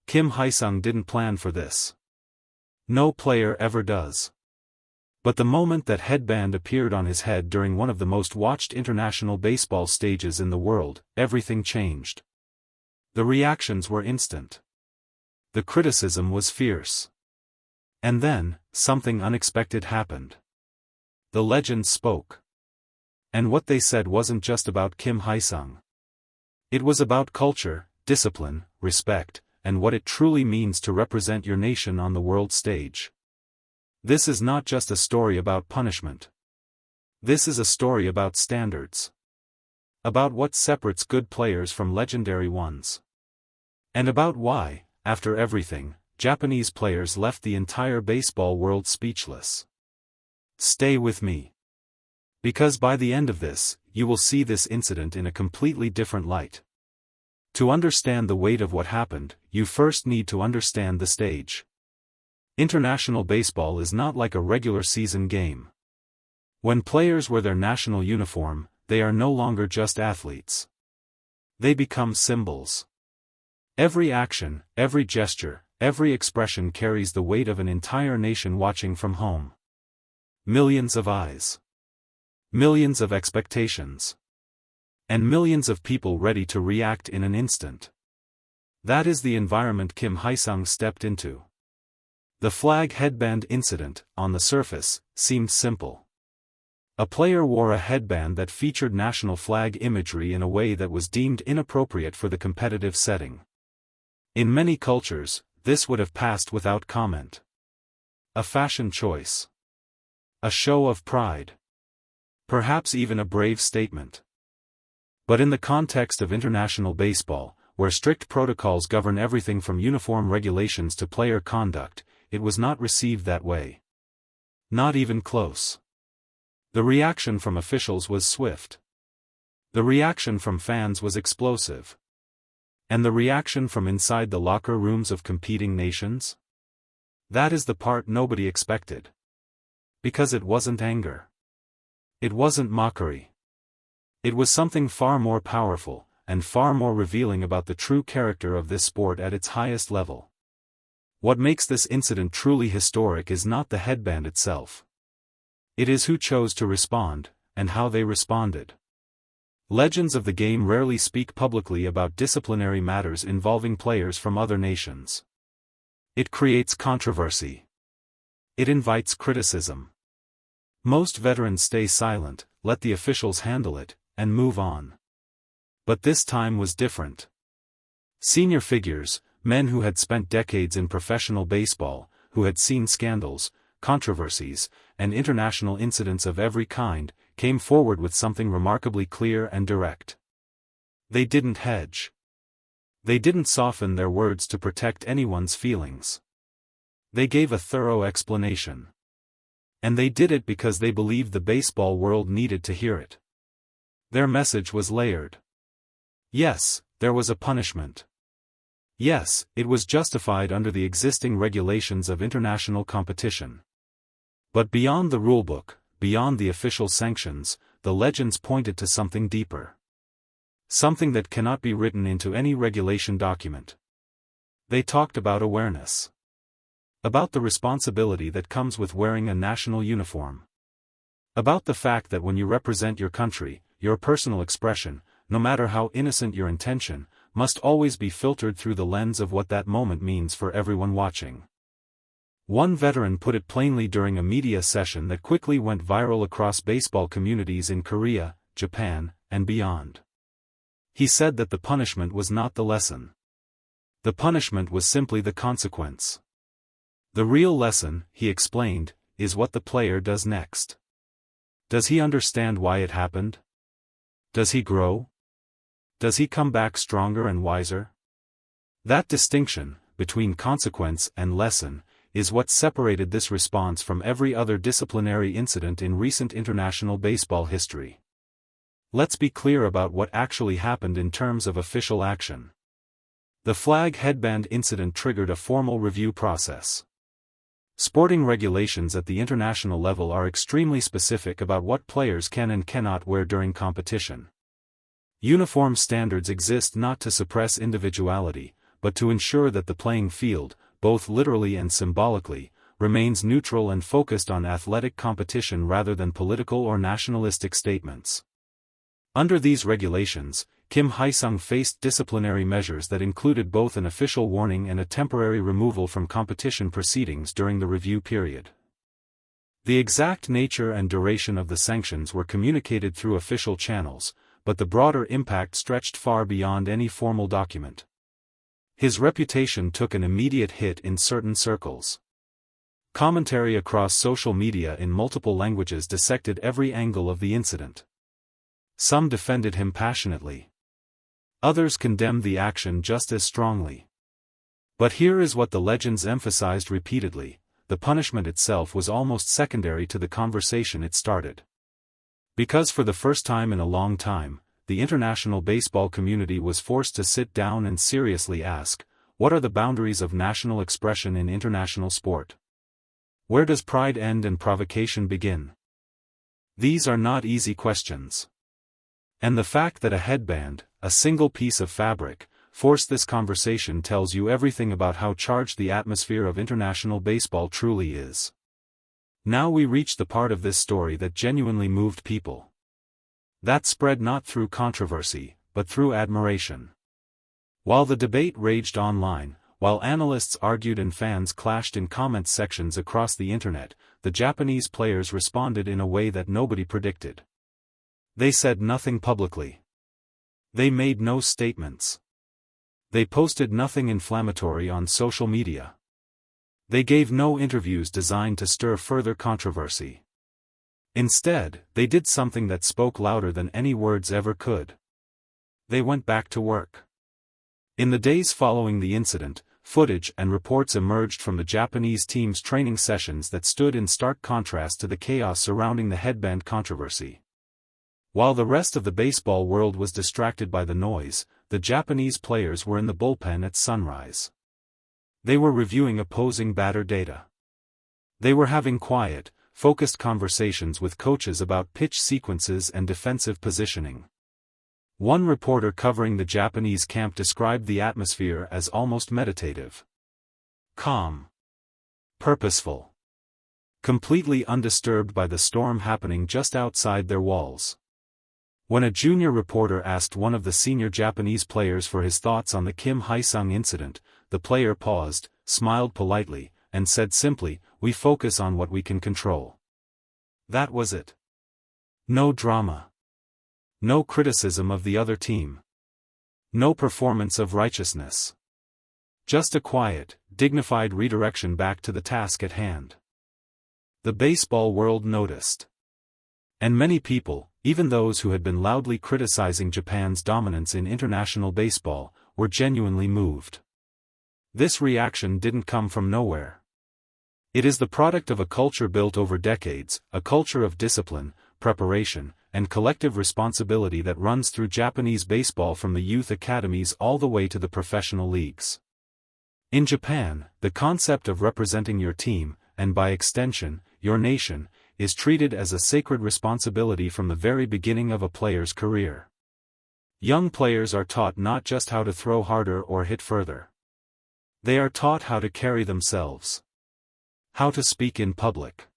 Kim Hyeseong didn't plan for this. No player ever does. But the moment that headband appeared on his head during one of the most watched international baseball stages in the world, everything changed. The reactions were instant. The criticism was fierce. And then, something unexpected happened. The legends spoke. And what they said wasn't just about Kim Hyeseong. It was about culture, discipline, respect, and what it truly means to represent your nation on the world stage. This is not just a story about punishment. This is a story about standards. About what separates good players from legendary ones. And about why, after everything, Japanese players left the entire baseball world speechless. Stay with me. Because by the end of this, you will see this incident in a completely different light. To understand the weight of what happened, you first need to understand the stage. International baseball is not like a regular season game. When players wear their national uniform, they are no longer just athletes. They become symbols. Every action, every gesture, every expression carries the weight of an entire nation watching from home. Millions of eyes. Millions of expectations. And millions of people ready to react in an instant. That is the environment Kim Hyeseong stepped into. The flag headband incident, on the surface, seemed simple. A player wore a headband that featured national flag imagery in a way that was deemed inappropriate for the competitive setting. In many cultures, this would have passed without comment. A fashion choice. A show of pride. Perhaps even a brave statement. But in the context of international baseball, where strict protocols govern everything from uniform regulations to player conduct, it was not received that way. Not even close. The reaction from officials was swift. The reaction from fans was explosive. And the reaction from inside the locker rooms of competing nations? That is the part nobody expected. Because it wasn't anger. It wasn't mockery. It was something far more powerful, and far more revealing about the true character of this sport at its highest level. What makes this incident truly historic is not the headband itself. It is who chose to respond, and how they responded. Legends of the game rarely speak publicly about disciplinary matters involving players from other nations. It creates controversy. It invites criticism. Most veterans stay silent, let the officials handle it, and move on. But this time was different. Senior figures, men who had spent decades in professional baseball, who had seen scandals, controversies, and international incidents of every kind, came forward with something remarkably clear and direct. They didn't hedge. They didn't soften their words to protect anyone's feelings. They gave a thorough explanation. And they did it because they believed the baseball world needed to hear it. Their message was layered. Yes, there was a punishment. Yes, it was justified under the existing regulations of international competition. But beyond the rulebook, beyond the official sanctions, the legends pointed to something deeper. Something that cannot be written into any regulation document. They talked about awareness. About the responsibility that comes with wearing a national uniform. About the fact that when you represent your country, your personal expression, no matter how innocent your intention, must always be filtered through the lens of what that moment means for everyone watching. One veteran put it plainly during a media session that quickly went viral across baseball communities in Korea, Japan, and beyond. He said that the punishment was not the lesson. The punishment was simply the consequence. The real lesson, he explained, is what the player does next. Does he understand why it happened? Does he grow? Does he come back stronger and wiser? That distinction, between consequence and lesson, is what separated this response from every other disciplinary incident in recent international baseball history. Let's be clear about what actually happened in terms of official action. The flag headband incident triggered a formal review process. Sporting regulations at the international level are extremely specific about what players can and cannot wear during competition. Uniform standards exist not to suppress individuality, but to ensure that the playing field, both literally and symbolically, remains neutral and focused on athletic competition rather than political or nationalistic statements. Under these regulations, Kim Hyeseong faced disciplinary measures that included both an official warning and a temporary removal from competition proceedings during the review period. The exact nature and duration of the sanctions were communicated through official channels, but the broader impact stretched far beyond any formal document. His reputation took an immediate hit in certain circles. Commentary across social media in multiple languages dissected every angle of the incident. Some defended him passionately. Others condemned the action just as strongly. But here is what the legends emphasized repeatedly: the punishment itself was almost secondary to the conversation it started. Because for the first time in a long time, the international baseball community was forced to sit down and seriously ask, what are the boundaries of national expression in international sport? Where does pride end and provocation begin? These are not easy questions. And the fact that a headband, a single piece of fabric, forced this conversation tells you everything about how charged the atmosphere of international baseball truly is. Now we reach the part of this story that genuinely moved people. That spread not through controversy, but through admiration. While the debate raged online, while analysts argued and fans clashed in comment sections across the internet, the Japanese players responded in a way that nobody predicted. They said nothing publicly. They made no statements. They posted nothing inflammatory on social media. They gave no interviews designed to stir further controversy. Instead, they did something that spoke louder than any words ever could. They went back to work. In the days following the incident, footage and reports emerged from the Japanese team's training sessions that stood in stark contrast to the chaos surrounding the headband controversy. While the rest of the baseball world was distracted by the noise, the Japanese players were in the bullpen at sunrise. They were reviewing opposing batter data. They were having quiet, focused conversations with coaches about pitch sequences and defensive positioning. One reporter covering the Japanese camp described the atmosphere as almost meditative. Calm. Purposeful. Completely undisturbed by the storm happening just outside their walls. When a junior reporter asked one of the senior Japanese players for his thoughts on the Kim Hyeseong incident, the player paused, smiled politely, and said simply, "We focus on what we can control." That was it. No drama. No criticism of the other team. No performance of righteousness. Just a quiet, dignified redirection back to the task at hand. The baseball world noticed. And many people, even those who had been loudly criticizing Japan's dominance in international baseball, were genuinely moved. This reaction didn't come from nowhere. It is the product of a culture built over decades, a culture of discipline, preparation, and collective responsibility that runs through Japanese baseball from the youth academies all the way to the professional leagues. In Japan, the concept of representing your team, and by extension, your nation, is treated as a sacred responsibility from the very beginning of a player's career. Young players are taught not just how to throw harder or hit further. They are taught how to carry themselves. How to speak in public.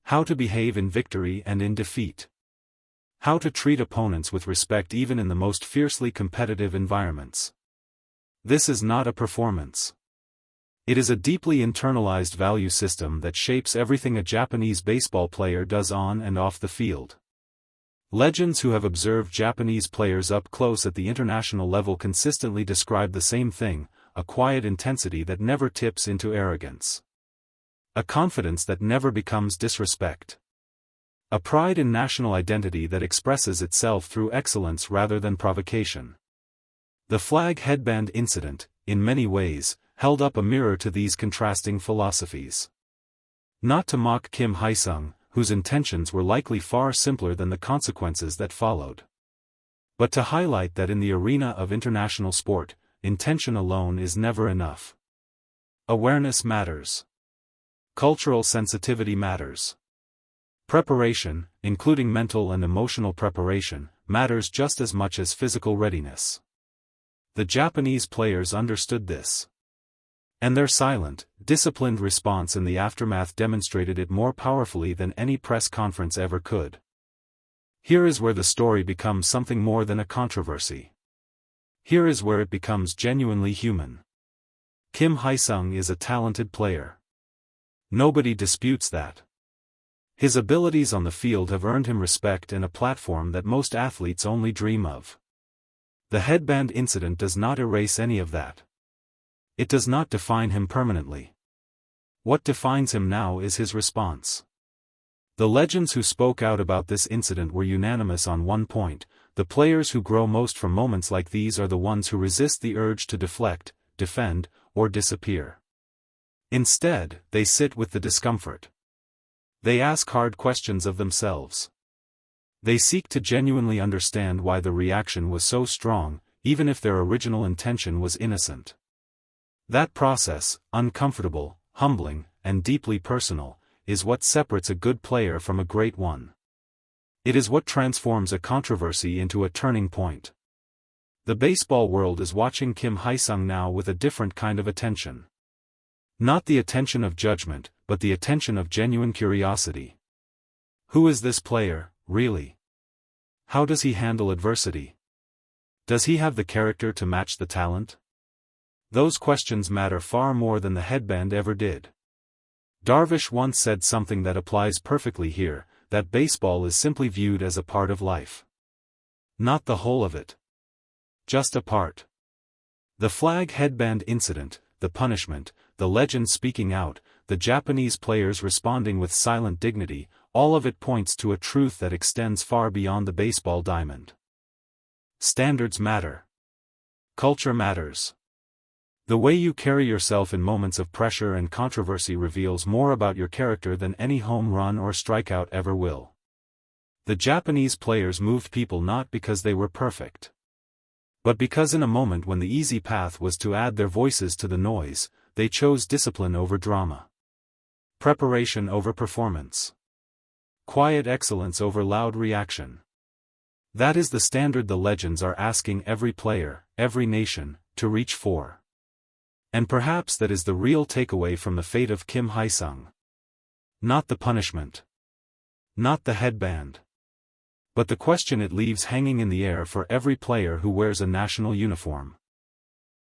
How to behave in victory and in defeat. How to treat opponents with respect even in the most fiercely competitive environments. This is not a performance. It is a deeply internalized value system that shapes everything a Japanese baseball player does on and off the field. Legends who have observed Japanese players up close at the international level consistently describe the same thing: a quiet intensity that never tips into arrogance. A confidence that never becomes disrespect. A pride in national identity that expresses itself through excellence rather than provocation. The flag headband incident, in many ways, held up a mirror to these contrasting philosophies. Not to mock Kim Hyeseong, whose intentions were likely far simpler than the consequences that followed. But to highlight that in the arena of international sport, intention alone is never enough. Awareness matters. Cultural sensitivity matters. Preparation, including mental and emotional preparation, matters just as much as physical readiness. The Japanese players understood this. And their silent, disciplined response in the aftermath demonstrated it more powerfully than any press conference ever could. Here is where the story becomes something more than a controversy. Here is where it becomes genuinely human. Kim Hyeseong is a talented player. Nobody disputes that. His abilities on the field have earned him respect and a platform that most athletes only dream of. The headband incident does not erase any of that. It does not define him permanently. What defines him now is his response. The legends who spoke out about this incident were unanimous on one point: the players who grow most from moments like these are the ones who resist the urge to deflect, defend, or disappear. Instead, they sit with the discomfort. They ask hard questions of themselves. They seek to genuinely understand why the reaction was so strong, even if their original intention was innocent. That process, uncomfortable, humbling, and deeply personal, is what separates a good player from a great one. It is what transforms a controversy into a turning point. The baseball world is watching Kim Hyeseong now with a different kind of attention. Not the attention of judgment, but the attention of genuine curiosity. Who is this player, really? How does he handle adversity? Does he have the character to match the talent? Those questions matter far more than the headband ever did. Darvish once said something that applies perfectly here, that baseball is simply viewed as a part of life. Not the whole of it. Just a part. The flag headband incident, the punishment, the legends speaking out, the Japanese players responding with silent dignity, all of it points to a truth that extends far beyond the baseball diamond. Standards matter. Culture matters. The way you carry yourself in moments of pressure and controversy reveals more about your character than any home run or strikeout ever will. The Japanese players moved people not because they were perfect, but because in a moment when the easy path was to add their voices to the noise, they chose discipline over drama. Preparation over performance. Quiet excellence over loud reaction. That is the standard the legends are asking every player, every nation, to reach for. And perhaps that is the real takeaway from the fate of Kim Hyeseong. Not the punishment. Not the headband. But the question it leaves hanging in the air for every player who wears a national uniform.